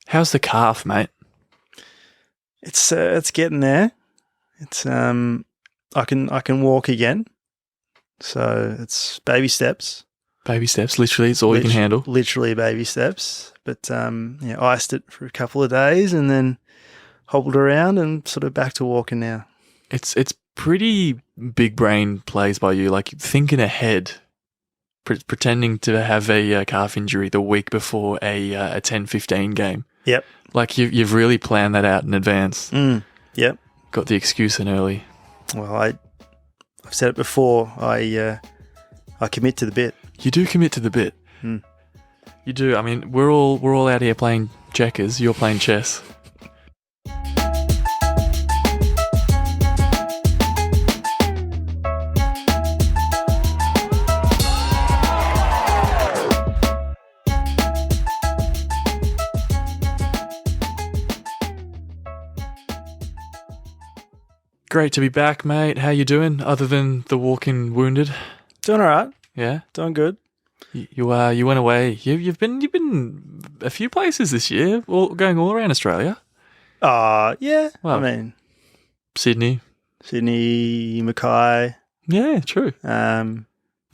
How's the calf, mate? It's getting there. It's I can walk again. So it's baby steps. Baby steps, literally, it's all you can handle. Literally baby steps. But iced it for a couple of days and then hobbled around and sort of back to walking now. It's pretty big brain plays by you, like thinking ahead, pretending to have a calf injury the week before a 10-15 game. Yep. Like you've really planned that out in advance. Yep. Got the excuse in early. Well, I've said it before. I commit to the bit. You do commit to the bit. You do. I mean, we're all out here playing checkers. You're playing chess. Great to be back, mate. How you doing? Other than the walking wounded, Doing all right. yeah. Doing good. You went away. You've been a few places this year, going all around Australia. Yeah. Well, I mean, Sydney. Sydney, Mackay. Yeah, true. Now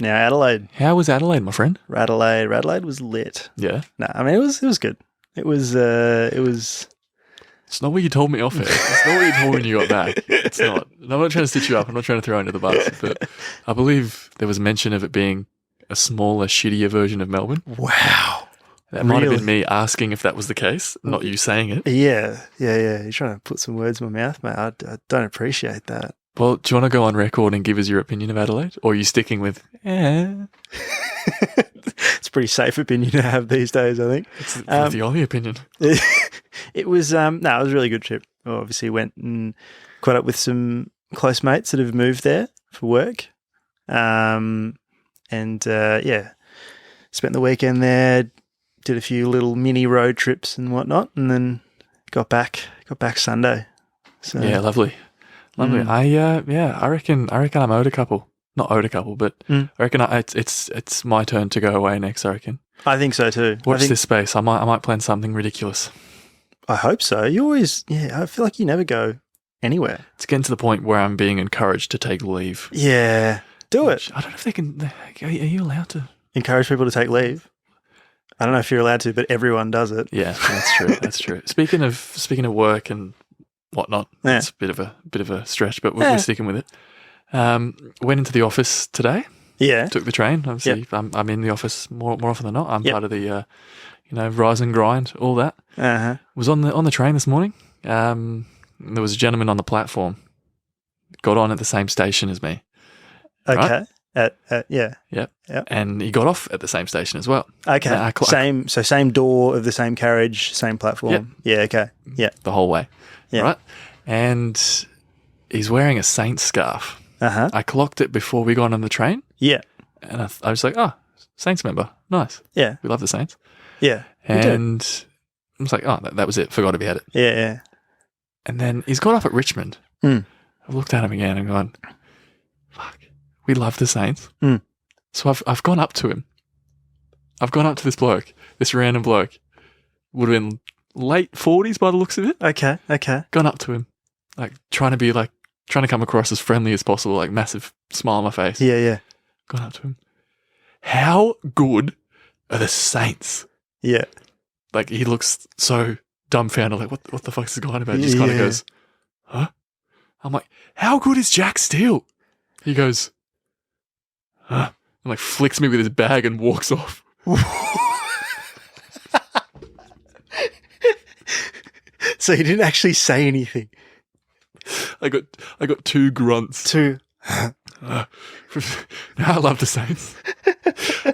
Adelaide. How was Adelaide, my friend? Adelaide was lit. Yeah. No, I mean it was good. It was. It's not what you told me off air. It's not what you told me when you got back. It's not. I'm not trying to stitch you up. I'm not trying to throw you under the bus. But I believe there was mention of it being a smaller, shittier version of Melbourne. Wow. That might have been me asking if that was the case, not you saying it. Yeah. You're trying to put some words in my mouth, mate. I don't appreciate that. Well, do you want to go on record and give us your opinion of Adelaide? Or are you sticking with, It's a pretty safe opinion to have these days, I think. It's the only opinion. It was, it was a really good trip. I obviously went and caught up with some close mates that have moved there for work. Spent the weekend there, did a few little mini road trips and whatnot, and then got back Sunday. So Yeah, lovely. I reckon I'm owed a couple. Not owed a couple, but I reckon it's my turn to go away next, I reckon. I think so too. Watch this space. I might plan something ridiculous. I hope so. You always, I feel like you never go anywhere. It's getting to the point where I'm being encouraged to take leave. Yeah, do it. I don't know if they can. Are you allowed to Encourage people to take leave. I don't know if you're allowed to, but everyone does it. Yeah, that's true. That's true. Speaking of work and whatnot, it's a bit of a stretch, but we're sticking with it. Went into the office today. Yeah, took the train. Obviously, I'm in the office more often than not. I'm part of the rise and grind, all that. Was on the train this morning. There was a gentleman on the platform. Got on at the same station as me. Okay. Right? Yep. And he got off at the same station as well. Okay. Same door of the same carriage, same platform. Yep. Yeah. Okay. Yeah. The whole way. Yeah. Right. And he's wearing a Saints scarf. I clocked it before we got on the train. Yeah. And I was like, oh, Saints member. Nice. Yeah. We love the Saints. Yeah. And I was like, oh, that was it. Forgot if he had it. Yeah. And then he's got off at Richmond. I've looked at him again and gone, fuck, we love the Saints. So I've gone up to him. I've gone up to this random bloke. Would have been late 40s by the looks of it. Okay. Gone up to him, trying to come across as friendly as possible, like massive smile on my face. Yeah. Gone up to him. How good are the Saints? Yeah. Like, he looks so dumbfounded, like, what the fuck is this guy on about? He just kind of goes, huh? I'm like, how good is Jack Steele? He goes, huh? And flicks me with his bag and walks off. So he didn't actually say anything. I got two grunts. I love the Saints.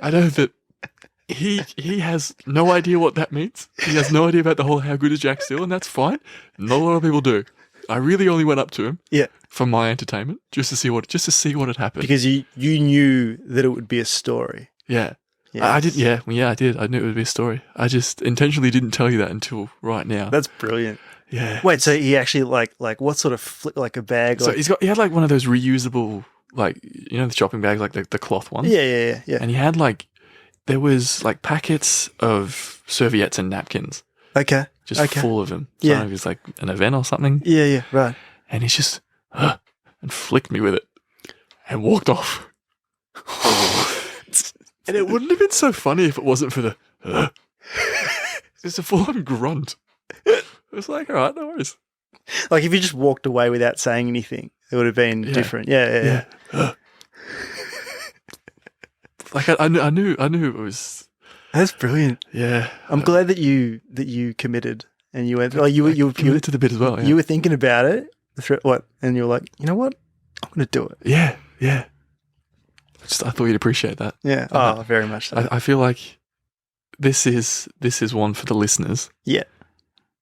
I know that he has no idea what that means. He has no idea about the whole how good is Jack Steele, and that's fine. Not a lot of people do. I really only went up to him for my entertainment, just to see what had happened. Because you knew that it would be a story. Yeah. Yes. I did. Yeah. Well, I did. I knew it would be a story. I just intentionally didn't tell you that until right now. That's brilliant. Yeah. Wait, so he actually like what sort of like a bag? So he had one of those reusable, the shopping bags, the cloth ones. Yeah. And he had there was packets of serviettes and napkins. Okay. just full of them. So I don't know if it's like an event or something. Yeah, right. And he's just, and flicked me with it and walked off. And it wouldn't have been so funny if it wasn't for the, it's a full-on grunt. It was like, all right, no worries. Like if you just walked away without saying anything, it would have been different. Yeah. Like I knew it was. That's brilliant. Yeah, I'm glad that you committed and you went. Like you committed to the bit as well. Yeah. You were thinking about it. And you were like, you know what? I'm going to do it. Yeah. I thought you'd appreciate that. Yeah. Oh, very much so. I feel like this is one for the listeners. Yeah.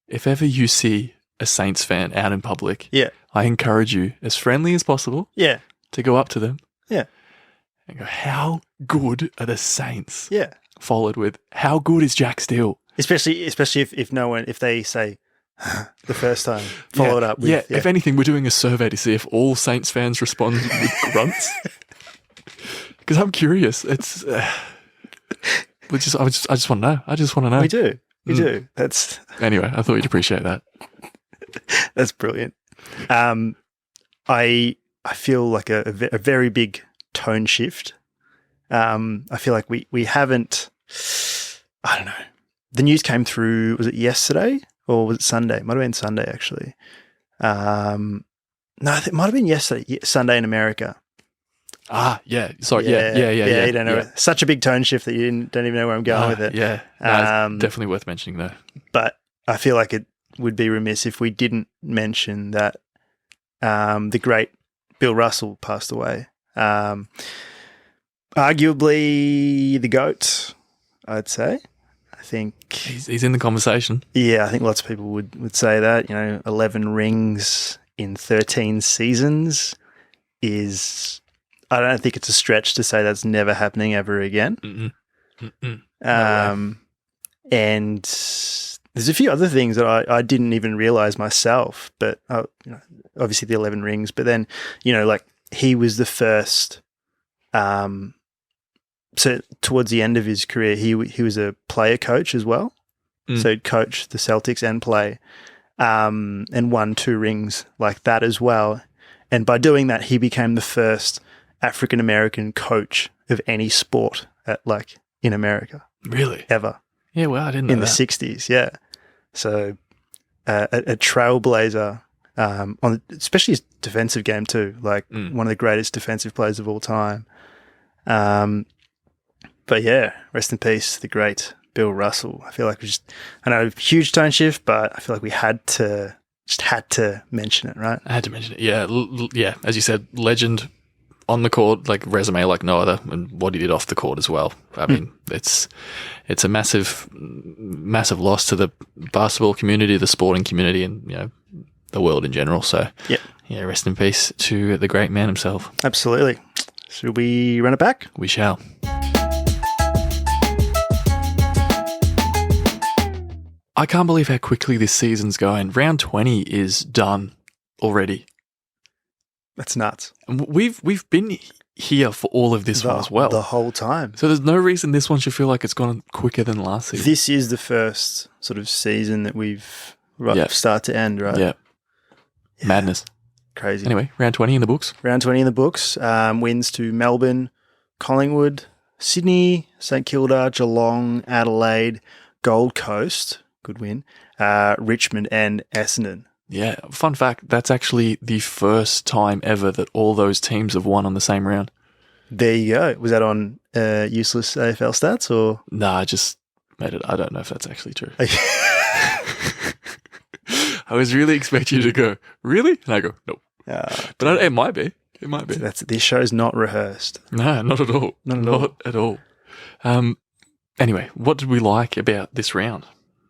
If ever you see a Saints fan out in public, I encourage you, as friendly as possible, to go up to them, and go, "How good are the Saints?" Yeah. Followed with, "How good is Jack Steele?" Especially if they say the first time, follow it up with, If anything, we're doing a survey to see if all Saints fans respond with grunts. Because I'm curious. It's I just want to know. I just want to know. We do. That's anyway. I thought you'd appreciate that. That's brilliant. I feel like a very big tone shift. I feel like we haven't. I don't know. The news came through. Was it yesterday or was it Sunday? Might have been Sunday actually. No, it might have been yesterday. Sunday in America. Yeah. Sorry, yeah. You don't know. Such a big tone shift that you don't even know where I'm going with it. Yeah, no, it's definitely worth mentioning though. But I feel like it would be remiss if we didn't mention that the great Bill Russell passed away. Arguably the GOAT, I'd say. I think he's in the conversation. Yeah, I think lots of people would say that. 11 rings in 13 seasons is. I don't think it's a stretch to say that's never happening ever again. And there's a few other things that I didn't even realize myself, but obviously the 11 rings. But then, like he was the first. So towards the end of his career, he was a player coach as well. So he'd coach the Celtics and play, and won 2 rings like that as well. And by doing that, he became the first African-American coach of any sport in America. Really? Ever. Yeah, well, I didn't know in that. The 60s, yeah. So a trailblazer, on especially his defensive game too, one of the greatest defensive players of all time. But yeah, rest in peace, the great Bill Russell. I feel like I know, huge tone shift, but I feel like we had to mention it, right? I had to mention it. Yeah, yeah. As you said, legend on the court, like resume like no other, and what he did off the court as well. I mean, it's a massive loss to the basketball community, the sporting community, and the world in general. So yeah, rest in peace to the great man himself. Absolutely. Should we run it back? We shall. I can't believe how quickly this season's going. Round 20 is done already. That's nuts. And we've been here for all of this one as well. The whole time. So there's no reason this one should feel like it's gone quicker than last season. This is the first sort of season that we've start to end, right? Yeah. Madness. Crazy. Anyway, round 20 in the books. Round 20 in the books. Wins to Melbourne, Collingwood, Sydney, St Kilda, Geelong, Adelaide, Gold Coast. Good win. Richmond and Essendon. Yeah. Fun fact, that's actually the first time ever that all those teams have won on the same round. There you go. Was that on useless AFL stats or? Nah, I just made it. I don't know if that's actually true. I was really expecting you to go, really? And I go, nope. But it might be. It might be. This show's not rehearsed. No, not at all. Not at all. Anyway, what did we like about this round?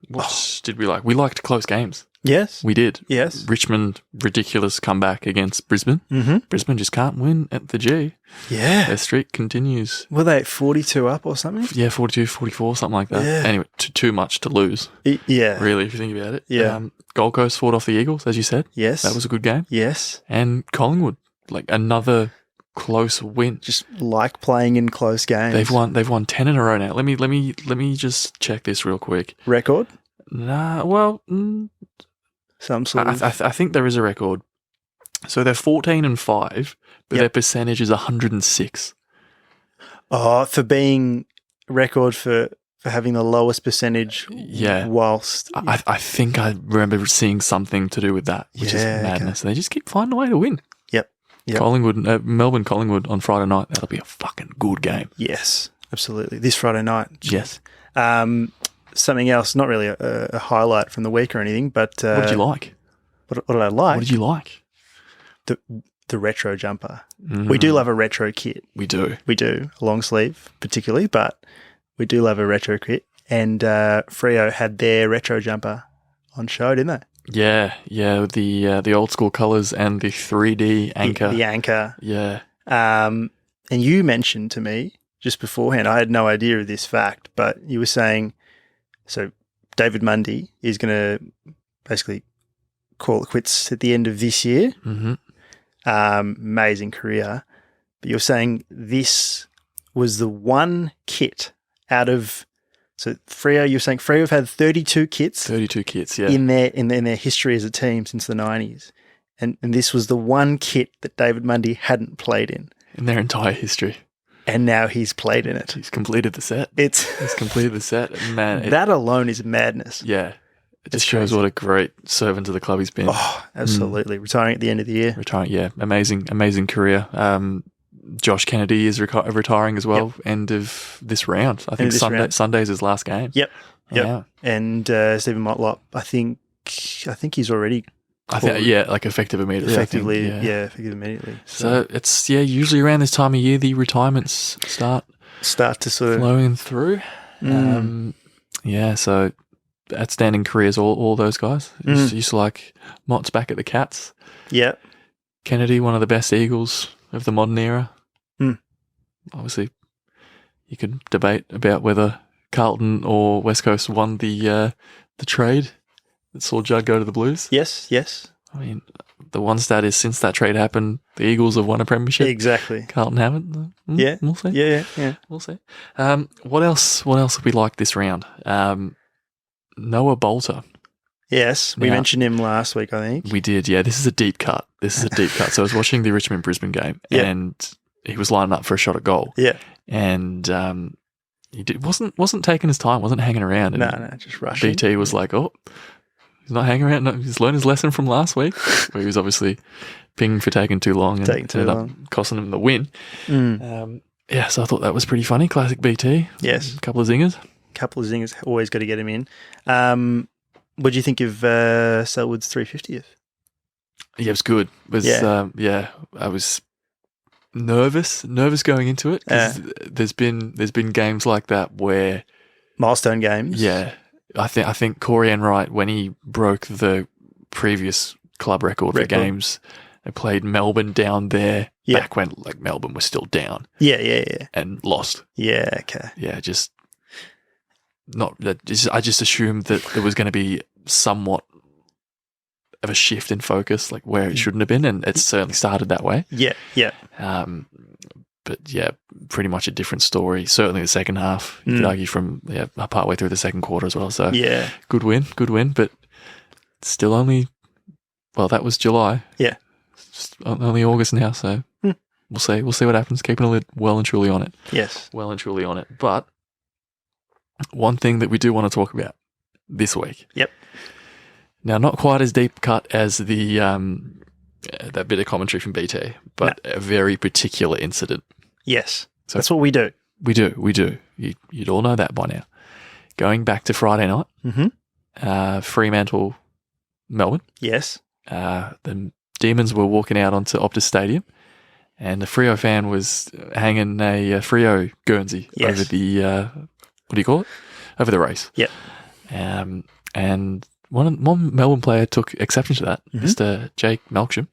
What did we like? We liked close games. Yes. We did. Yes. Richmond, ridiculous comeback against Brisbane. Mm-hmm. Brisbane just can't win at the G. Yeah. Their streak continues. Were they 42 up or something? Yeah, 42, 44, something like that. Yeah. Anyway, too much to lose. Yeah. Really, if you think about it. Yeah. Gold Coast fought off the Eagles, as you said. Yes. That was a good game. Yes. And Collingwood, another close win. Just like playing in close games. They've won 10 in a row now. Let me just check this real quick. Record? Nah, well, Some sort of. I think there is a record. So they're 14-5, but their percentage is 106. Oh, for being record for having the lowest percentage. Yeah. Whilst I think I remember seeing something to do with that, which is madness. Okay. They just keep finding a way to win. Yep. Collingwood, Melbourne Collingwood on Friday night. That'll be a fucking good game. Yes, absolutely. This Friday night. Yes. Something else, not really a highlight from the week or anything, but what did you like? What did I like? What did you like? The retro jumper. Mm. We do love a retro kit. We do. A long sleeve particularly, but we do love a retro kit. And Freo had their retro jumper on show, didn't they? Yeah. The old school colours and the 3D anchor. The anchor. Yeah. And you mentioned to me just beforehand, I had no idea of this fact, but you were saying, so David Mundy is going to basically call it quits at the end of this year. Mm-hmm. Amazing career. But you're saying this was the one kit out of, so Freo, you're saying Freo have had 32 kits. 32 kits, yeah. In their history as a team since the 90s. And this was the one kit that David Mundy hadn't played in their entire history. And now he's played in it. He's completed the set. He's completed the set. Man, that alone is madness. Yeah. It just shows what a great servant to the club he's been. Oh, absolutely. Retiring at the end of the year. Amazing career. Josh Kennedy is retiring as well. Yep. End of this round. I think Sunday's his last game. Yep. Yeah. And Stephen Motlop, I think he's already. Effective immediately. Effective immediately. So it's usually around this time of year the retirements start to sort of flowing through. So outstanding careers, all those guys. Used to like Mott's back at the Cats. Yeah. Kennedy, one of the best Eagles of the modern era. Obviously, you could debate about whether Carlton or West Coast won the trade that saw Judd go to the Blues. Yes. I mean, the one stat is since that trade happened, the Eagles have won a premiership. Exactly. Carlton haven't. Yeah. We'll see. Yeah. We'll see. What else have we liked this round? Noah Bolter. Yes, we mentioned him last week, I think. We did, yeah. This is a deep cut. So I was watching the Richmond-Brisbane game and he was lining up for a shot at goal. Yeah. And he wasn't taking his time, wasn't hanging around. No, just rushing. BT was like, oh, he's not hanging around. No, he's learned his lesson from last week where he was obviously pinging for taking too long and ended up costing him the win. So I thought that was pretty funny. Classic BT. Yes. A couple of zingers. Always got to get him in. What do you think of Selwood's 350th? Yeah, it was good. I was nervous going into it because there's been games like that where milestone games. Yeah, I think Corey Enright, when he broke the previous club record for games, they played Melbourne down there back when Melbourne was still down. Yeah, and lost. Yeah, okay. Yeah, I just assumed that there was going to be somewhat of a shift in focus, like where it shouldn't have been, and it certainly started that way. Yeah. But yeah, pretty much a different story. Certainly the second half, you could argue from part way through the second quarter as well. So yeah, good win, but still only. Well, that was July. Yeah, it's only August now. So we'll see what happens. Keeping a lid well and truly on it. Yes, well and truly on it. But one thing that we do want to talk about this week. Yep. Now, not quite as deep cut as the that bit of commentary from BT, but a very particular incident. Yes, so that's what we do. We do. You'd all know that by now. Going back to Friday night, Fremantle, Melbourne. Yes. The Demons were walking out onto Optus Stadium, and the Freo fan was hanging a Freo Guernsey over the what do you call it? Over the race. Yeah. And one Melbourne player took exception to that, Mr. Jake Milksham.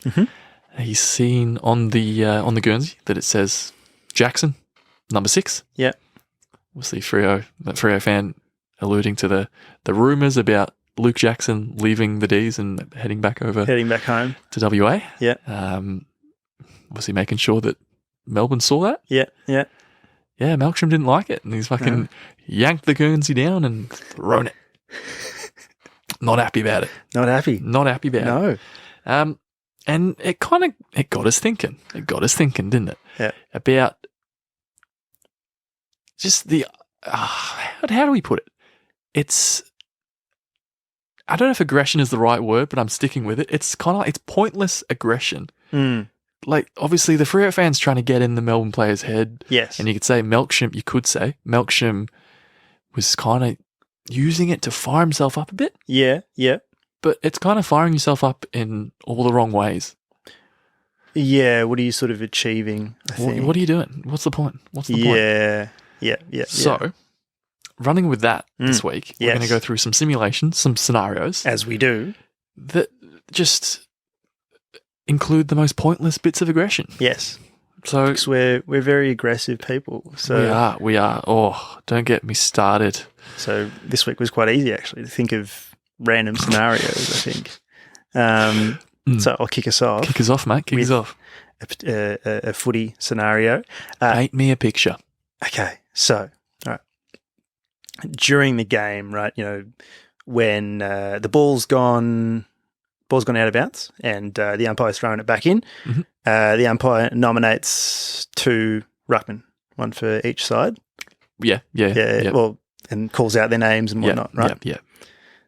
He's seen on the Guernsey that it says Jackson, number 6. Yeah. Obviously that Freo fan alluding to the rumours about Luke Jackson leaving the D's and heading back home to WA. Yeah. Obviously making sure that Melbourne saw that. Yeah. Yeah, Milksham didn't like it, and he's fucking yanked the Guernsey down and thrown it. Not happy about it. Not happy. Not happy about it. No. And it got us thinking. It got us thinking, didn't it? Yeah. About just the how do we put it? It's, I don't know if aggression is the right word, but I'm sticking with it. It's kind of, it's pointless aggression. Like, obviously, the Freo fans trying to get in the Melbourne player's head. Yes. And you could say Milksham was kind of using it to fire himself up a bit. Yeah, yeah. But it's kind of firing yourself up in all the wrong ways. Yeah, what are you sort of achieving, I think? What are you doing? What's the point? What's the point? Yeah. So, running with that this week, we're going to go through some simulations, some scenarios. As we do. That just include the most pointless bits of aggression. Yes. So, because we're very aggressive people. So we are. Oh, don't get me started. So this week was quite easy, actually, to think of random scenarios, I think. So I'll kick us off. Kick us off, mate. Kick us off. A footy scenario. Paint me a picture. Okay. So, all right. During the game, right, you know, when the ball's gone out of bounds and the umpire's throwing it back in, the umpire nominates 2 ruckmen, one for each side. Yeah. Well, and calls out their names and whatnot, right? Yeah.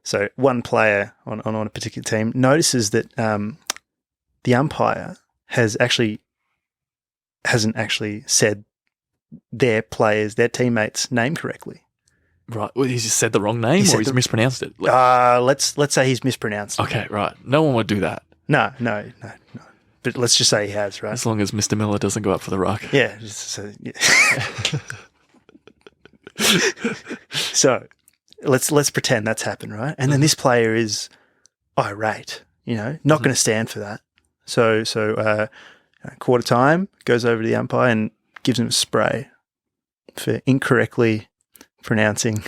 So one player on a particular team notices that the umpire hasn't actually said their teammates' name correctly. Right. Well, he's just said the wrong name, or he's mispronounced it. Let's say he's mispronounced it. Okay, right. No one would do that. No. But let's just say he has, right? As long as Mr. Miller doesn't go up for the ruck. Yeah. So let's pretend that's happened, right? And then this player is irate, you know, not going to stand for that. So quarter time, goes over to the umpire and gives him a spray for incorrectly pronouncing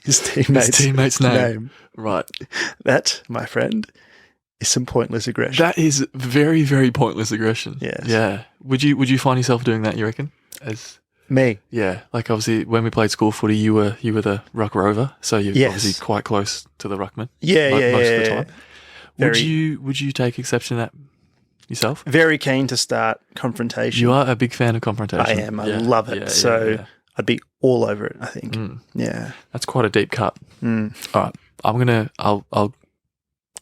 his teammate's name. Right. That, my friend, is some pointless aggression. That is very, very pointless aggression. Yes. Yeah. Would you find yourself doing that, you reckon? As me? Yeah. Like, obviously, when we played school footy, you were the ruck rover, so you're obviously quite close to the ruckman. Yeah, most of the time. Very, would you take exception to that yourself? Very keen to start confrontation. You are a big fan of confrontation. I am. I love it. Yeah. I'd be all over it, I think. Yeah. That's quite a deep cut. All right. I'll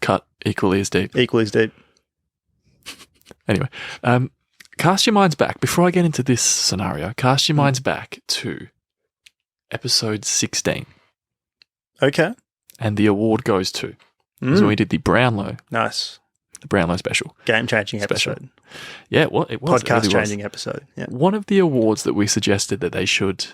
cut equally as deep. Anyway, cast your minds back, before I get into this scenario, cast your minds back to episode 16. Okay. And the award goes to, because when we did the Brownlow. Nice. The Brownlow special. Game-changing episode. Yeah, well, it was. Podcast-changing episode. Yeah. One of the awards that we suggested that they should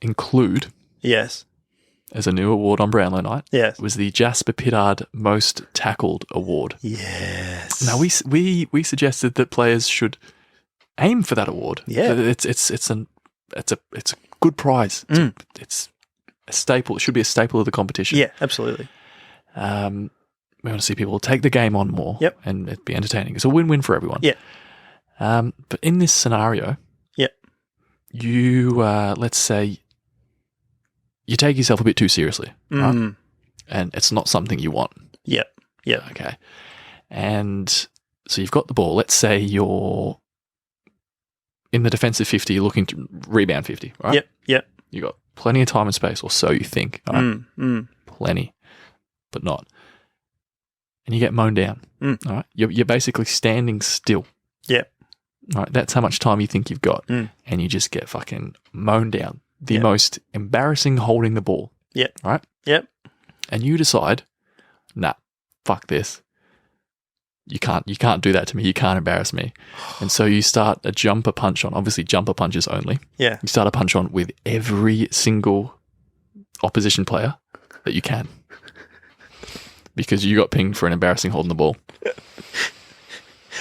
include as a new award on Brownlow night was the Jasper Pittard Most Tackled Award. Yes. Now, we suggested that players should aim for that award. Yeah. It's a good prize. It's a staple. It should be a staple of the competition. Yeah, absolutely. We want to see people take the game on more and it be entertaining. It's a win-win for everyone. Yeah. But in this scenario, you, let's say, you take yourself a bit too seriously, right? And it's not something you want. Yeah. Okay. And so you've got the ball. Let's say you're in the defensive 50, you're looking to rebound 50, right? Yep. You've got plenty of time and space, or so you think. Right? Plenty, but not. And you get mown down. All right. You're basically standing still. Yep. All right. That's how much time you think you've got. And you just get fucking mown down. The most embarrassing holding the ball. Yep. Right? Yep. And you decide, nah, fuck this. You can't do that to me. You can't embarrass me. And so you start a jumper punch on, obviously jumper punches only. Yeah. You start a punch on with every single opposition player that you can. Because you got pinged for an embarrassing holding the ball.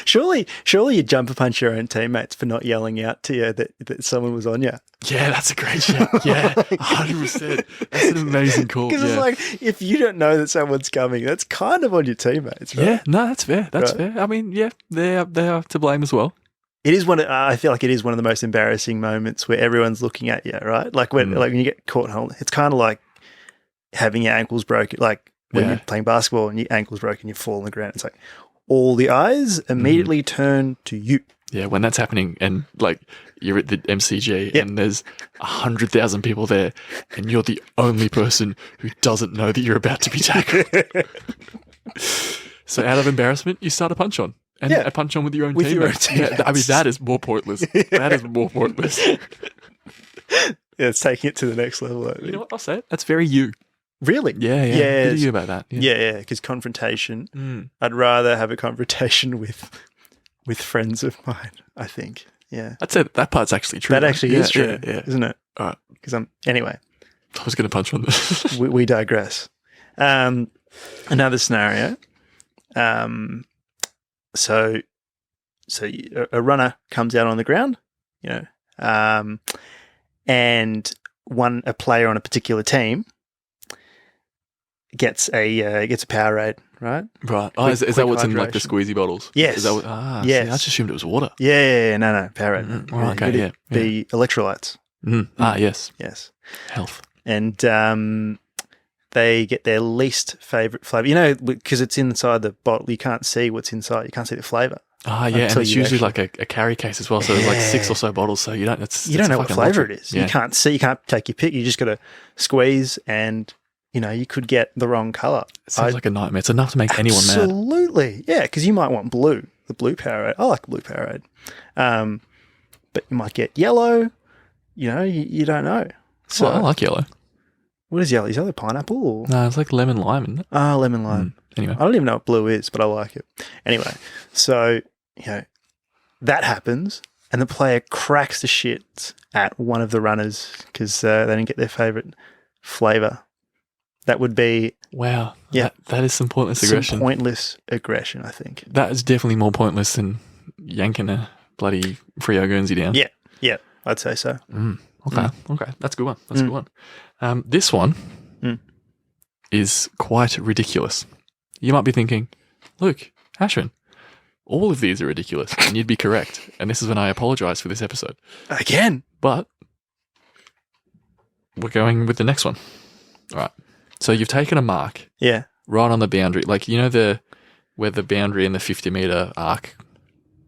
Surely you jumper punch your own teammates for not yelling out to you that someone was on you. Yeah, that's a great shout. Yeah, 100%. That's an amazing call. Because it's like, if you don't know that someone's coming, that's kind of on your teammates, right? Yeah, no, that's fair. That's fair. I mean, yeah, they are to blame as well. It is I feel like it is one of the most embarrassing moments where everyone's looking at you, right? Like when you get caught holding. It's kind of like having your ankles broken, like when you're playing basketball and your ankle's broken, you fall on the ground. It's like all the eyes immediately turn to you. Yeah, when that's happening and like you're at the MCG and there's 100,000 people there and you're the only person who doesn't know that you're about to be tackled. So out of embarrassment, you start a punch on. And a punch on with your own teammates. Yeah, I mean, that is more pointless. That is more pointless. Yeah, it's taking it to the next level. I think. You know what? I'll say it. That's very you. Really? Yeah. Good of you about that. Yeah, because confrontation. I'd rather have a confrontation with friends of mine, I think. Yeah. I'd say that part's actually true. That actually is true, isn't it? All right. Because anyway. I was going to punch on this. we digress. Another scenario. So a runner comes out on the ground, and a player on a particular team gets a Powerade, right? Right. Oh, is that what's in like the squeezy bottles? Yes. Is that yes. See, I just assumed it was water. Yeah. No, Powerade. Okay. The electrolytes. Yes. Yes. Health. And they get their least favorite flavor. Because it's inside the bottle, you can't see what's inside. You can't see the flavor. And it's usually like a carry case as well. So there's like 6 or so bottles. So you don't know what flavor it is. Yeah. You can't see. You can't take your pick. You just got to squeeze, and you could get the wrong color. It sounds like a nightmare. It's enough to make anyone mad. Absolutely, yeah. Because you might want blue, the blue Powerade. I like the blue Powerade, but you might get yellow. You don't know. So I like yellow. What is yellow? Is yellow pineapple? Or? No, it's like lemon lime, isn't it? Ah, lemon lime. Anyway. I don't even know what blue is, but I like it. Anyway, so, that happens, and the player cracks the shit at one of the runners because they didn't get their favourite flavour. That would be... Wow. Yeah. That is some pointless aggression. Some pointless aggression, I think. That is definitely more pointless than yanking a bloody Freo Guernsey down. Yeah, I'd say so. Okay, that's a good one. That's a good one. This one is quite ridiculous. You might be thinking, Luke, Ashwin, all of these are ridiculous, and you'd be correct. And this is when I apologise for this episode. Again? But we're going with the next one. All right. So you've taken a mark right on the boundary. Like, where the boundary and the 50-metre arc,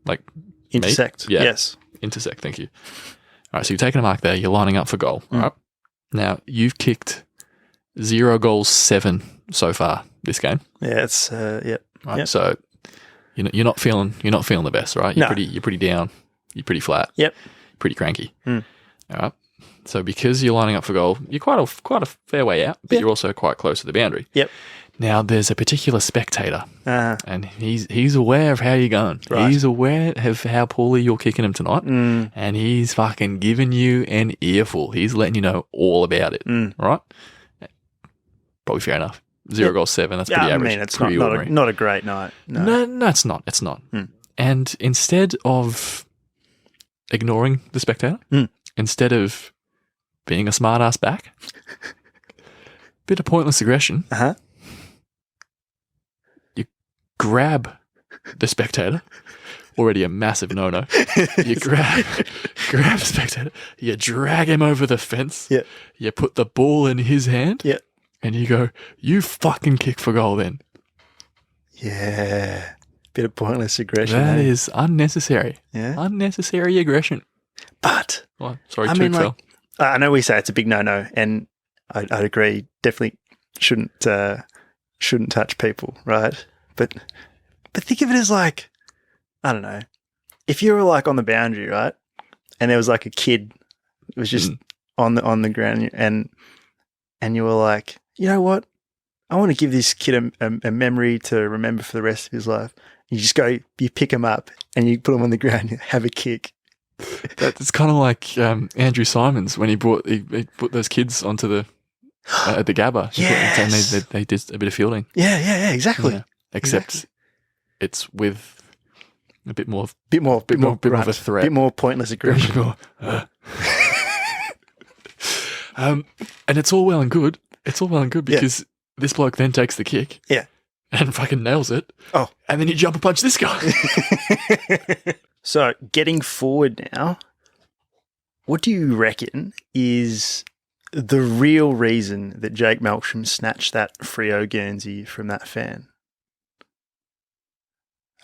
like... intersect. Yeah. Yes. Intersect, thank you. All right, so you've taken a mark there. You're lining up for goal. All right. Now, you've kicked 0 goals, 7 so far this game. Yeah, it's Right, so you're not feeling the best, right? You're pretty down. You're pretty flat. Yep. Pretty cranky. All right. So because you're lining up for goal, you're quite a fair way out, but you're also quite close to the boundary. Yep. Now there's a particular spectator, and he's aware of how you're going. Right. He's aware of how poorly you're kicking him tonight, and he's fucking giving you an earful. He's letting you know all about it. Right? Probably fair enough. 0 goals, 7. That's pretty average. I mean, it's pretty not a great night. No, it's not. It's not. And instead of ignoring the spectator, instead of being a smart ass back, bit of pointless aggression. You grab the spectator. Already a massive no-no. You grab the spectator. You drag him over the fence. Yeah. You put the ball in his hand. Yeah. And you go, you fucking kick for goal then. Yeah. Bit of pointless aggression. That is unnecessary. Yeah. Unnecessary aggression. But. Oh, sorry, I know we say it's a big no-no, and I'd agree. Definitely shouldn't touch people, right? But think of it as like, I don't know. If you were like on the boundary, right, and there was like a kid, it was just on the ground, and you were like, you know what? I want to give this kid a memory to remember for the rest of his life. You just go, you pick him up, and you put him on the ground, and have a kick. It's kind of like Andrew Simons when he put those kids onto the Gabba. Yes. And they did a bit of fielding. Yeah, exactly. Yeah. Except it's with a bit more of a threat. A bit more pointless aggression. And it's all well and good. It's all well and good because this bloke then takes the kick. Yeah. And fucking nails it. Oh. And then you jump and punch this guy. So getting forward now, what do you reckon is the real reason that Jake Milksham snatched that Freo Guernsey from that fan?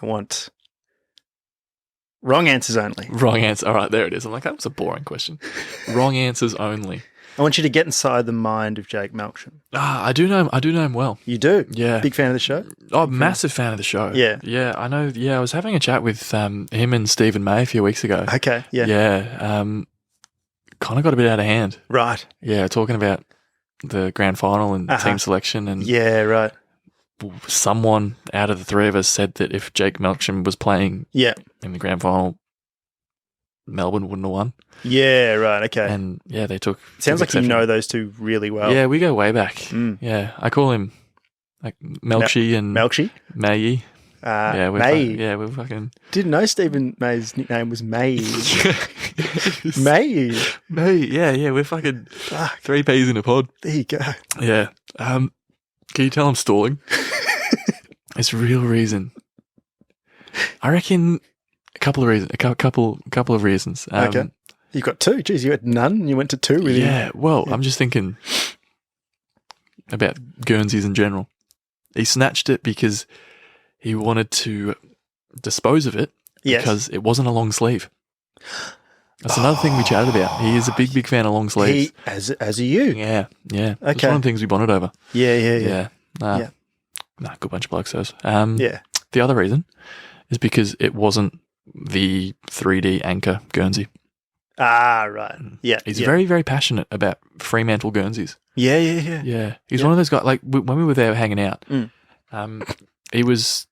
I want wrong answers only. Wrong answer. All right, there it is. I'm like, that was a boring question. Wrong answers only. I want you to get inside the mind of Jake Milksham. I do know him well. You do? Yeah. Big fan of the show? Oh, massive fan of the show. Yeah. Yeah, I know. Yeah, I was having a chat with him and Stephen May a few weeks ago. Okay, yeah. Yeah. Kind of got a bit out of hand. Right. Yeah, talking about the grand final and team selection. And yeah, right. someone out of the three of us said that if Jake Milksham was playing in the grand final, Melbourne wouldn't have won. Yeah, right, okay. And yeah, they took... Sounds like you know those two really well. Yeah, we go way back. Yeah, I call him like Melkshy and... Melkshy? Mayy. Mayy. We're fucking... Didn't know Stephen May's nickname was Mayy. Mayy. May, yeah, we're fucking 3 peas in a pod. There you go. Yeah. Can you tell I'm stalling? It's real reason. I reckon a couple of reasons. Couple of reasons. Okay. You got 2. Jeez, you had none and you went to 2 with Yeah, well, I'm just thinking about Guernseys in general. He snatched it because he wanted to dispose of it because it wasn't a long sleeve. That's another thing we chatted about. He is a big fan of long sleeves. As are you. Yeah. Okay. It's one of the things we bonded over. Yeah. Good bunch of blokes, those. Yeah. The other reason is because it wasn't the 3D anchor Guernsey. Ah, right. Yeah. He's very, very passionate about Fremantle Guernseys. Yeah. Yeah. He's one of those guys, like when we were there hanging out, he was,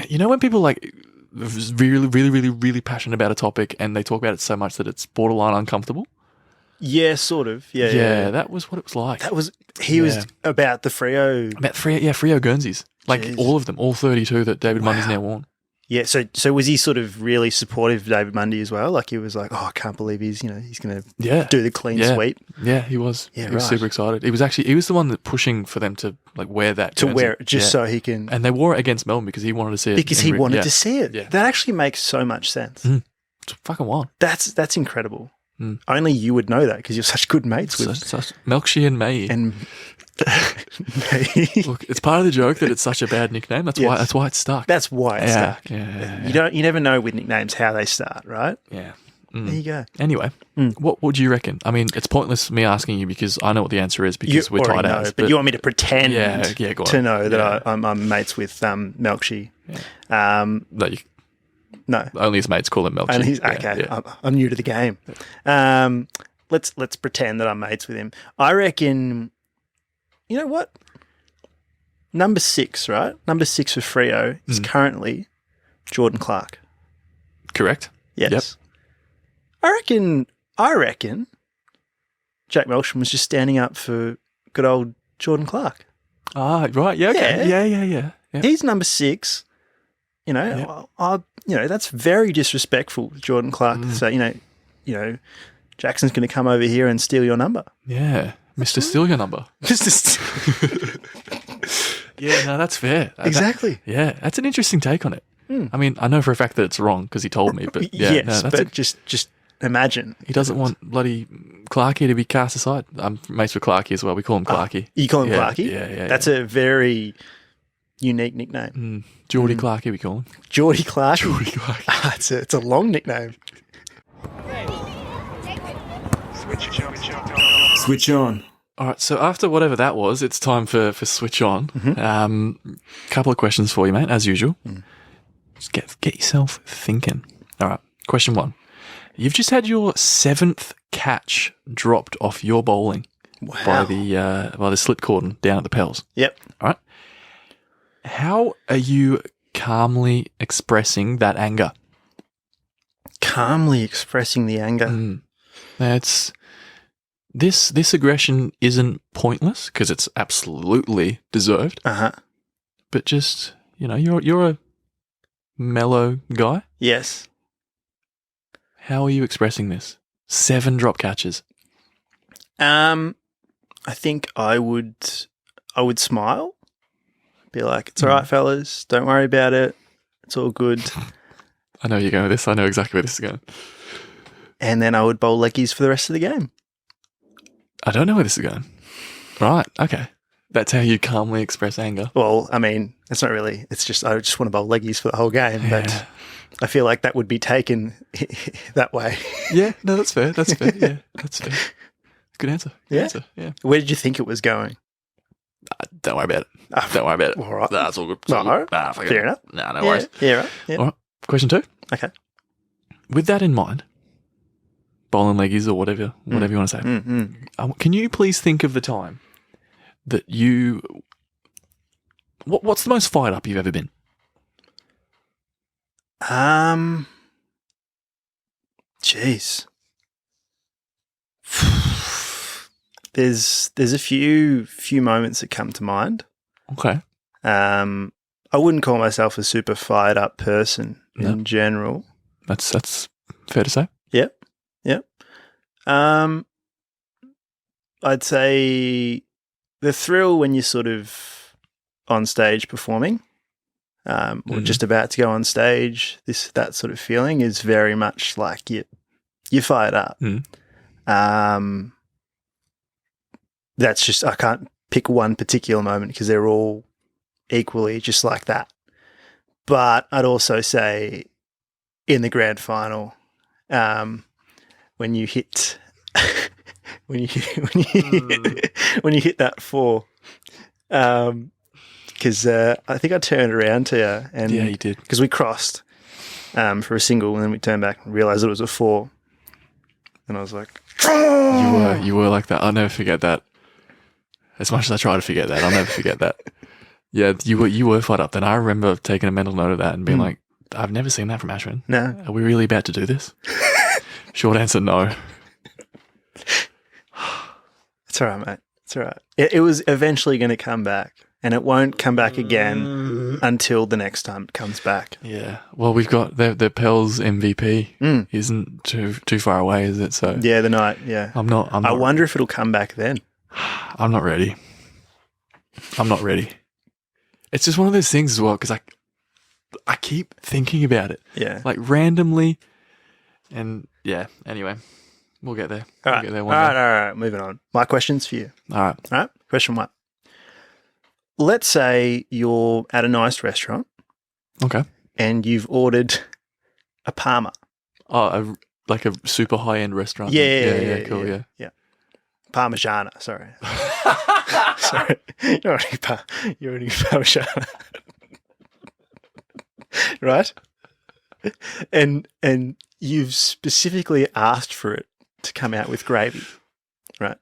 you know, when people like really, really, really, really passionate about a topic and they talk about it so much that it's borderline uncomfortable. Yeah, sort of. Yeah. That was what it was like. He was about the Freo. About Freo Guernseys. Like all of them, all 32 that David Mundy's now worn. Yeah, so was he sort of really supportive of David Mundy as well? Like he was like, oh, I can't believe he's going to do the clean sweep. Yeah, he was. Yeah, he was super excited. He was the one that pushing for them to like wear that to Guernsey. Wear it just so he can. And they wore it against Melbourne because he wanted to see it. Because he wanted to see it. Yeah. That actually makes so much sense. It's fucking wild. That's incredible. Only you would know that because you're such good mates with Milksham and May. And look, it's part of the joke that it's such a bad nickname. That's why it's stuck. That's why it's stuck. Yeah. You never know with nicknames how they start, right? Yeah. There you go. Anyway, what would you reckon? I mean, it's pointless me asking you because I know what the answer is because we're tight ass. But you want me to pretend to know that I'm mates with Milksham. Yeah. No, only his mates call him Milksham. Okay, I'm new to the game. Let's pretend that I'm mates with him. I reckon. You know what? Number 6, right? Number 6 for Freo is currently Jordan Clark. Correct. Yes. Yep. I reckon Jack Milksham was just standing up for good old Jordan Clark. Ah, right. Yeah, okay. Yeah. He's number 6. You know, that's very disrespectful to Jordan Clark. So, you know, Jackson's going to come over here and steal your number. Yeah. Mr. Steal your number. Yeah, no, that's fair. Exactly. That's an interesting take on it. I mean, I know for a fact that it's wrong because he told me, but just imagine. He doesn't want bloody Clarkie to be cast aside. I'm mates with Clarkie as well. We call him Clarkie. You call him Clarkie? Yeah. That's a very unique nickname. Geordie Clarkie, we call him. Geordie Clarkie. It's a long nickname. Switch on. All right, so after whatever that was, it's time for Switch On. Couple of questions for you, mate, as usual. Just get yourself thinking. All right, question 1. You've just had your 7th catch dropped off your bowling by the slip cordon down at the Pels. Yep. All right. How are you calmly expressing that anger? Calmly expressing the anger. That's... This aggression isn't pointless because it's absolutely deserved. But just, you're a mellow guy. Yes. How are you expressing this? 7 drop catches. I think I would smile. Be like, it's all right, fellas. Don't worry about it. It's all good. I know you're going with this. I know exactly where this is going. And then I would bowl leggies for the rest of the game. I don't know where this is going. Right. Okay. That's how you calmly express anger. Well, I mean, it's not really. It's just I just want to bowl leggies for the whole game, but I feel like that would be taken that way. Yeah. No, that's fair. That's fair. Yeah, that's fair. Good answer. Good answer. Yeah. Where did you think it was going? Don't worry about it. Don't worry about it. All right. Nah, it's all good. It's all good. Nah, fair enough. Nah, no worries. Yeah, right. Yeah. All right. Question 2. Okay. With that in mind, bowling leggies or whatever you want to say, can you please think of the time that you... What's the most fired up you've ever been? Jeez. There's a few moments that come to mind. Okay. I wouldn't call myself a super fired up person in general. That's fair to say. Yep. I'd say the thrill when you're sort of on stage performing, or just about to go on stage, that sort of feeling is very much like you're fired up. That's just, I can't pick one particular moment because they're all equally just like that. But I'd also say in the grand final, when you hit when you hit that 4, because I think I turned around to you, and yeah, you did, because we crossed for a single, and then we turned back and realised it was a 4, and I was like, you were like that. I'll never forget that. As much as I try to forget that, I'll never forget that. Yeah, you were fired up. Then I remember taking a mental note of that and being like, I've never seen that from Ashwin. No. Are we really about to do this? Short answer, no. It's all right, mate. It's all right. It was eventually going to come back, and it won't come back again until the next time it comes back. Yeah. Well, we've got the Pels MVP isn't too far away, is it? So yeah, the night. Yeah. I wonder if it'll come back then. I'm not ready. It's just one of those things as well, because I keep thinking about it. Yeah. Like randomly. And yeah, anyway, we'll get there. All right. We'll get there one all day. right. Moving on. My question's for you. All right. Question 1. Let's say you're at a nice restaurant. Okay. And you've ordered a Parma. Oh, like a super high-end restaurant. Yeah, cool, yeah. Parmigiana, sorry. Sorry. You're already Parmigiana. Right? And you've specifically asked for it to come out with gravy, right?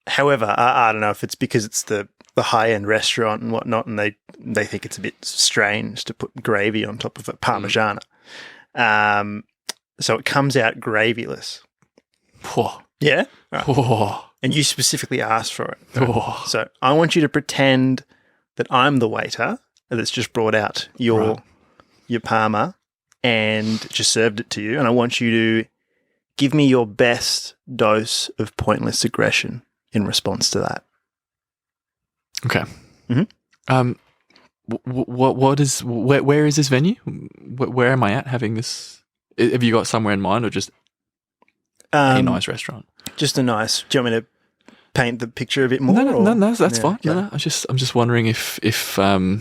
However, I don't know if it's because it's the high-end restaurant and whatnot, and they think it's a bit strange to put gravy on top of a Parmigiana. So it comes out gravyless. Whoa. Yeah? Right. Whoa. And you specifically asked for it. Right? Whoa. So I want you to pretend that I'm the waiter that's just brought out your Parma and just served it to you, and I want you to give me your best dose of pointless aggression in response to that. Okay. Where is this venue? Where am I at having this? Have you got somewhere in mind, or just a nice restaurant? Just a nice. Do you want me to paint the picture a bit more? No, that's fine. Okay. No, I'm just wondering if I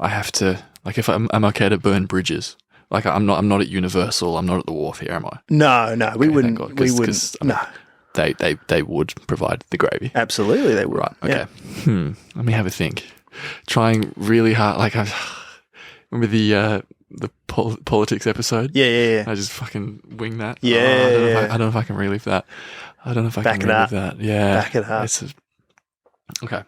have to, like, if I'm okay to burn bridges. Like, I'm not at Universal. I'm not at the wharf here, am I? No, we wouldn't. We wouldn't. I mean, they would provide the gravy. Absolutely, they would. Right. Okay. Yeah. Let me have a think. Trying really hard. Like, I remember the politics episode. Yeah. I just fucking wing that. Yeah. I don't know if I can relive that. I don't know if I can relive that. Yeah. Back it up. Okay.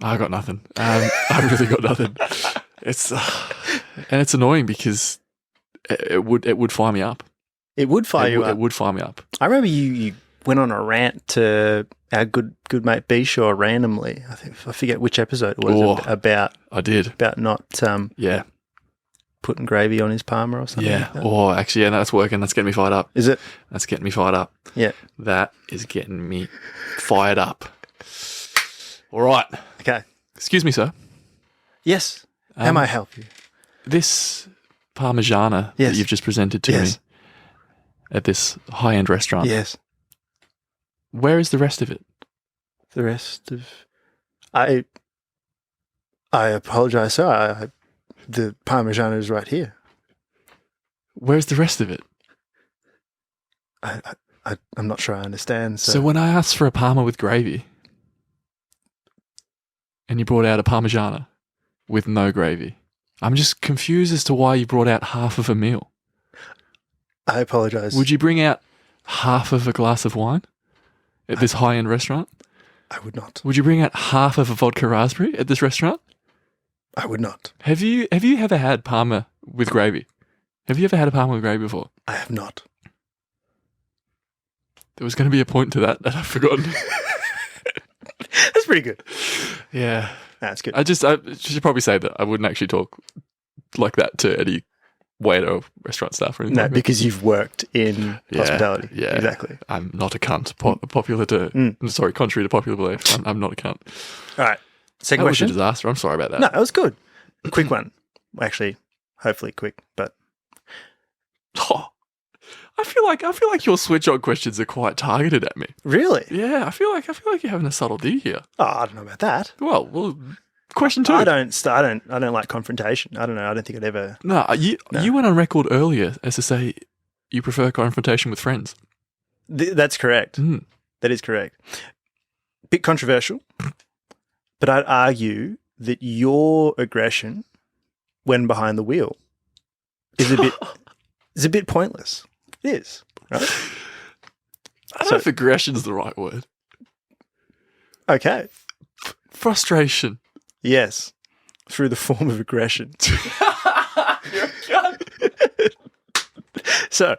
I got nothing. I really got nothing. It's annoying because it would fire me up. It would fire you up. It would fire me up. I remember you went on a rant to our good mate B-Shaw randomly. I forget which episode it was about. I did about not putting gravy on his Parma or something. Yeah. Like that. Actually, that's working. That's getting me fired up. Is it? That's getting me fired up. Yeah. That is getting me fired up. All right. Okay. Excuse me, sir. Yes. How may I help you? This Parmigiana Yes. that you've just presented to Yes. me at this high-end restaurant. Yes. Where is the rest of it? The rest of... I apologise, sir. The Parmigiana is right here. Where's the rest of it? I'm not sure I understand. So when I asked for a Parma with gravy and you brought out a Parmigiana with no gravy, I'm just confused as to why you brought out half of a meal. I apologise. Would you bring out half of a glass of wine at this high-end restaurant? I would not. Would you bring out half of a vodka raspberry at this restaurant? I would not. Have you ever had Parma with gravy? Have you ever had a Parma with gravy before? I have not. There was going to be a point to that I've forgotten. That's pretty good. Yeah. That's good. I should probably say that I wouldn't actually talk like that to any waiter or restaurant staff or anything. No, like that. because you've worked in hospitality. Yeah, exactly. I'm not a cunt. Contrary to popular belief, I'm not a cunt. All right. Second That was a question. disaster. I'm sorry about that. No, it was good. Quick one. Actually, hopefully quick, but Oh, I feel like your switch on questions are quite targeted at me. really? Yeah, I feel like you're having a subtle dig here. Oh, I don't know about that. Well, question 2. I don't like confrontation. I don't know. I don't think I'd ever. No, you went on record earlier as to say you prefer confrontation with friends. That's correct. Mm. That is correct. Bit controversial, but I'd argue that your aggression when behind the wheel is a bit pointless. It is, right? I don't know if aggression's the right word. Okay. Frustration. Yes. Through the form of aggression. You're a cunt. So,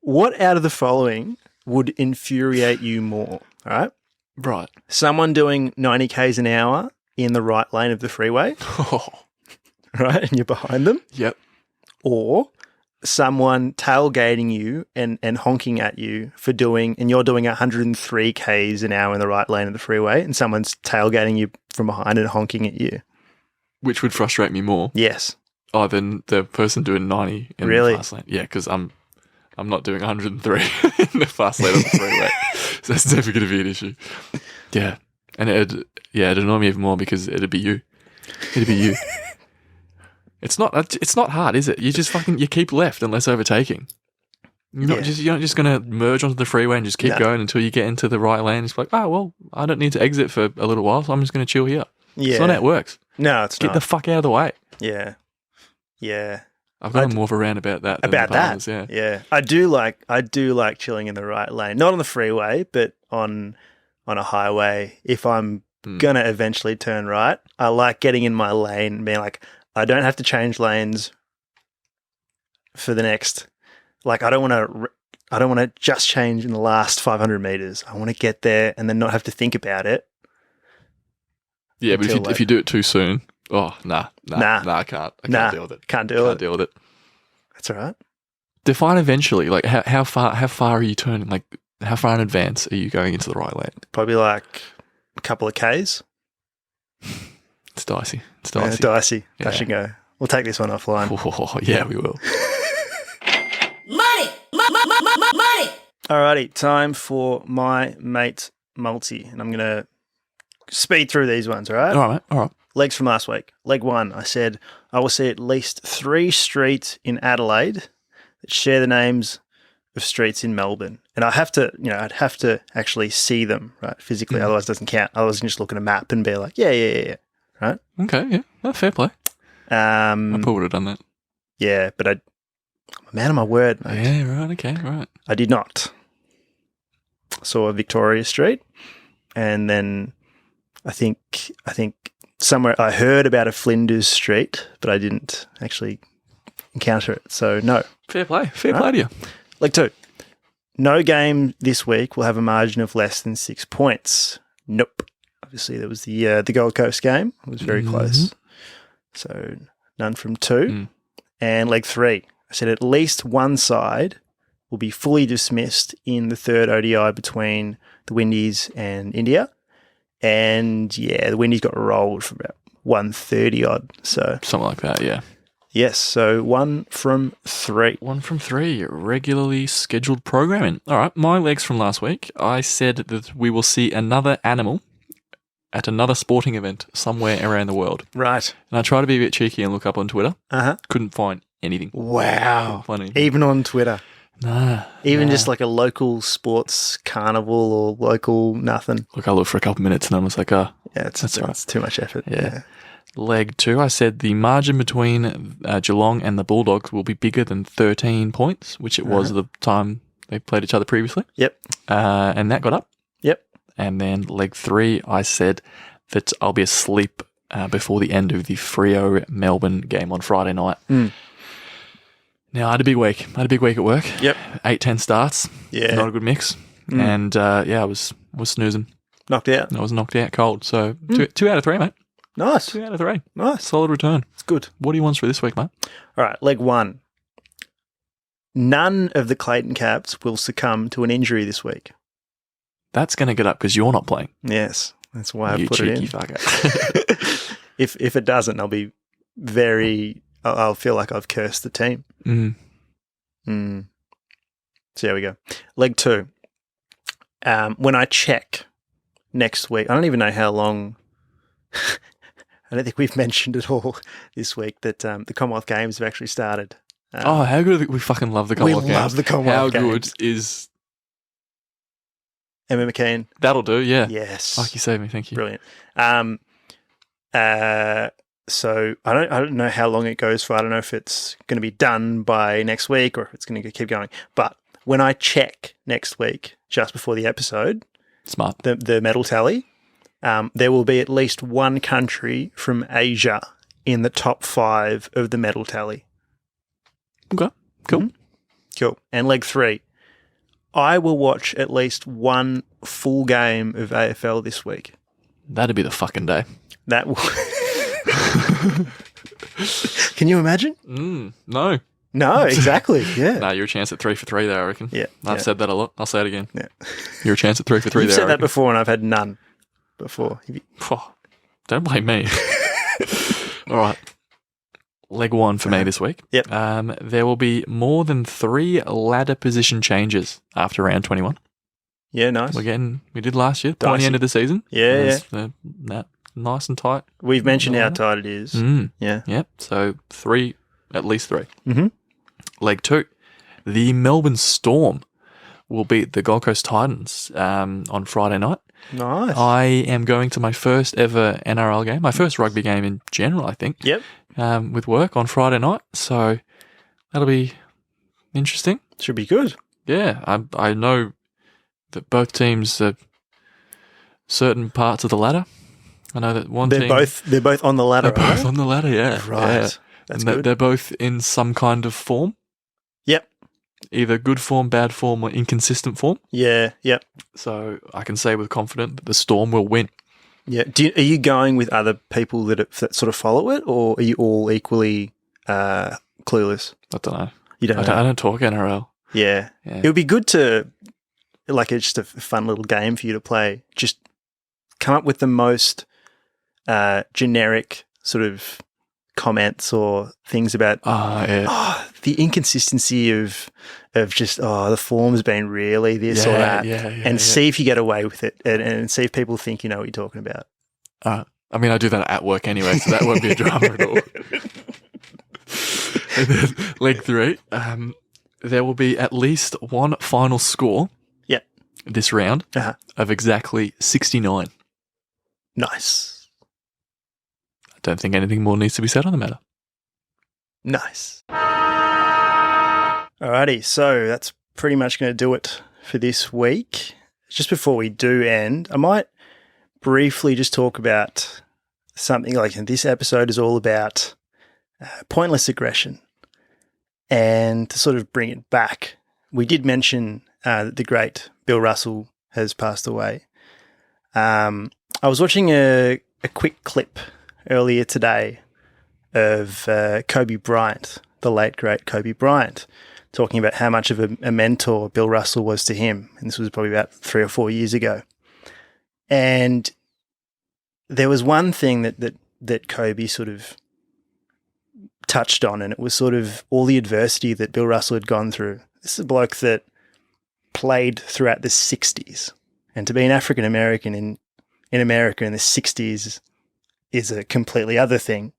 what out of the following would infuriate you more? All right. Right. Someone doing 90 k's an hour in the right lane of the freeway, Oh, right? And you're behind them. yep. Or someone tailgating you and honking at you and you're doing 103 k's an hour in the right lane of the freeway and someone's tailgating you from behind and honking at you. Which would frustrate me more? Yes. Oh, than the person doing 90 in Really? the fast lane. Yeah, because I'm not doing 103 in the fast lane of the freeway. So that's never going to be an issue. Yeah. And it'd annoy me even more because it'd be you. It'd be you. It's not hard, is it? You just you keep left unless overtaking. You're not just going to merge onto the freeway and just keep going until you get into the right lane. It's like, oh, well, I don't need to exit for a little while, so I'm just going to chill here. Yeah. It's not how it works. No, it's Get not. the fuck out of the way. Yeah. Yeah. I've got more of a rant about that. About than the partners, that. Yeah. Yeah. I do like chilling in the right lane. Not on the freeway, but on a highway. If I'm going to eventually turn right, I like getting in my lane and being like, I don't have to change lanes for the next, I don't want to just change in the last 500 meters. I want to get there and then not have to think about it. Yeah, but if you do it too soon, nah, I can't deal with it. Can't deal with it. That's all right. Define eventually, how far are you turning? Like, how far in advance are you going into the right lane? Probably like a couple of Ks. It's dicey. Yeah, dicey. Yeah. Touch and go. We'll take this one offline. Oh, yeah, we will. Money! Money! Alrighty, time for my mate multi. And I'm going to speed through these ones, all right? All right, mate. All right. Legs from last week. Leg 1, I said I will see at least 3 streets in Adelaide that share the names of streets in Melbourne. And I'd have to actually see them, right, physically. Otherwise it doesn't count. Otherwise I can just look at a map and be like, yeah. Right? Okay, yeah. Well, fair play. I probably would have done that. Yeah, but I'm a man of my word, mate. Yeah, right, okay, right. I did not. Saw Victoria Street, and then I think somewhere I heard about a Flinders Street, but I didn't actually encounter it. So no. Fair play. Fair play to you. Leg 2. No game this week will have a margin of less than 6 points. Nope. Obviously, there was the Gold Coast game. It was very close. So none from 2. And leg 3. I said at least one side will be fully dismissed in the third ODI between the Windies and India. And yeah, the Windies got rolled for about 130 odd. So something like that, yeah. Yes, so 1 from 3. 1 from 3, regularly scheduled programming. All right, my legs from last week. I said that we will see another animal at another sporting event somewhere around the world. Right. And I tried to be a bit cheeky and look up on Twitter. Uh-huh. Couldn't find anything. Wow. Funny. Even on Twitter. Nah. Even just like a local sports carnival or local nothing. Look, I looked for a couple of minutes and I was like, Yeah, that's right. it's too much effort. Yeah. Leg 2, I said the margin between Geelong and the Bulldogs will be bigger than 13 points, which it was the time they played each other previously. Yep. And that got up. Yep. And then leg 3, I said that I'll be asleep before the end of the Freo Melbourne game on Friday night. Now, I had a big week. I had a big week at work. Yep. 8-10 starts. Yeah. Not a good mix. And, I was snoozing. Knocked out. I was knocked out cold. So, 2 out of 3, mate. Nice. 2 out of 3. Nice. Solid return. It's good. What do you want for this week, mate? All right, leg 1. None of the Clayton Caps will succumb to an injury this week. That's going to get up because you're not playing. Yes, that's why I You put it cheeky in. fucker. If it doesn't, I'll be I'll feel like I've cursed the team. So there we go. Leg 2. When I check next week, I don't even know how long. I don't think we've mentioned at all this week that the Commonwealth Games have actually started. How good we fucking love the Commonwealth Games. love the Commonwealth How Games. good is... Emma McKean. That'll do, yeah. Yes. Fuck, you saved me, thank you. Brilliant. So I don't know how long it goes for. I don't know if it's going to be done by next week or if it's going to keep going. But when I check next week, just before the episode, Smart. the medal tally, there will be at least one country from Asia in the top 5 of the medal tally. Okay, cool. Cool. And leg 3, I will watch at least one full game of AFL this week. That'd be the fucking day. That will. Can you imagine? No. No, exactly. Yeah. Nah, you're a chance at 3 for 3 there, I reckon. Yeah. I've said that a lot. I'll say it again. Yeah. You're a chance at 3 for 3 You've there. said I that reckon. before, and I've had none before. Don't blame me. All right. Leg 1 for me this week. Yep. There will be more than 3 ladder position changes after round 21. Yeah, nice. We did last year, Dicey. pointy end of the season. Yeah, That nice and tight. We've mentioned how tight it is. Yeah. Yep. So 3, at least 3. Mm-hmm. Leg 2, the Melbourne Storm will beat the Gold Coast Titans on Friday night. Nice. I am going to my first ever NRL game, my first rugby game in general, I think. Yep. With work on Friday night, so that'll be interesting. Should be good. Yeah, I know that both teams are certain parts of the ladder. I know that one They're team both on the ladder. they're both right? on the ladder. Yeah, Right. Yeah. That's and good. they're both in some kind of form, Yep. either good form, bad form, or inconsistent form. Yeah. Yep. So I can say with confidence that the Storm will win. Yeah. Are you going with other people that sort of follow it, or are you all equally clueless? I don't know. You don't know. I don't talk NRL. Yeah. Yeah. It would be good to, like, it's just a fun little game for you to play. Just come up with the most generic sort of comments or things about the inconsistency of just the form's been really this or that, and see if you get away with it, and see if people think you know what you're talking about. I mean, I do that at work anyway, so that won't be a drama at all. And then leg 3, there will be at least one final score. Yep. This round of exactly 69. Nice. I don't think anything more needs to be said on the matter. Nice. Alrighty, so that's pretty much going to do it for this week. Just before we do end, I might briefly just talk about something like this episode is all about pointless aggression. And to sort of bring it back, we did mention that the great Bill Russell has passed away. I was watching a quick clip earlier today of Kobe Bryant, the late, great Kobe Bryant, talking about how much of a mentor Bill Russell was to him. And this was probably about 3 or 4 years ago. And there was one thing that Kobe sort of touched on, and it was sort of all the adversity that Bill Russell had gone through. This is a bloke that played throughout the 60s. And to be an African American in America in the 60s is a completely other thing.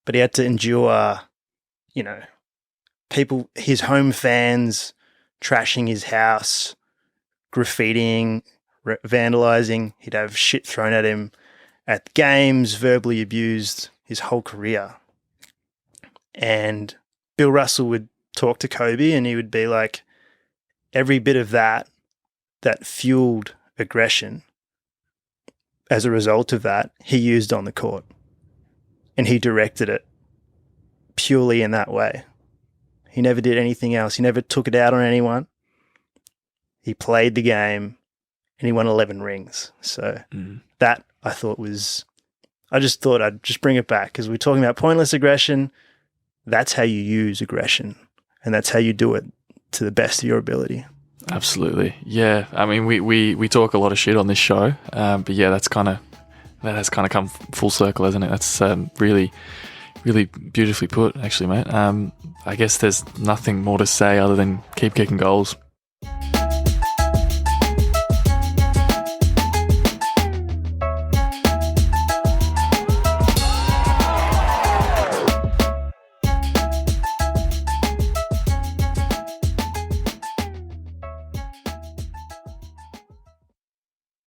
But he had to endure, people, his home fans trashing his house, graffitiing, vandalizing. He'd have shit thrown at him at games, verbally abused his whole career. And Bill Russell would talk to Kobe and he would be like, every bit of that fueled aggression, as a result of that, he used on the court. And he directed it purely in that way. He never did anything else. He never took it out on anyone. He played the game and he won 11 rings. So that I thought I just thought I'd just bring it back because we're talking about pointless aggression. That's how you use aggression and that's how you do it to the best of your ability. Absolutely. Yeah. I mean, we talk a lot of shit on this show, but yeah, that has kind of come full circle, hasn't it? That's really, really beautifully put, actually, mate. I guess there's nothing more to say other than keep kicking goals.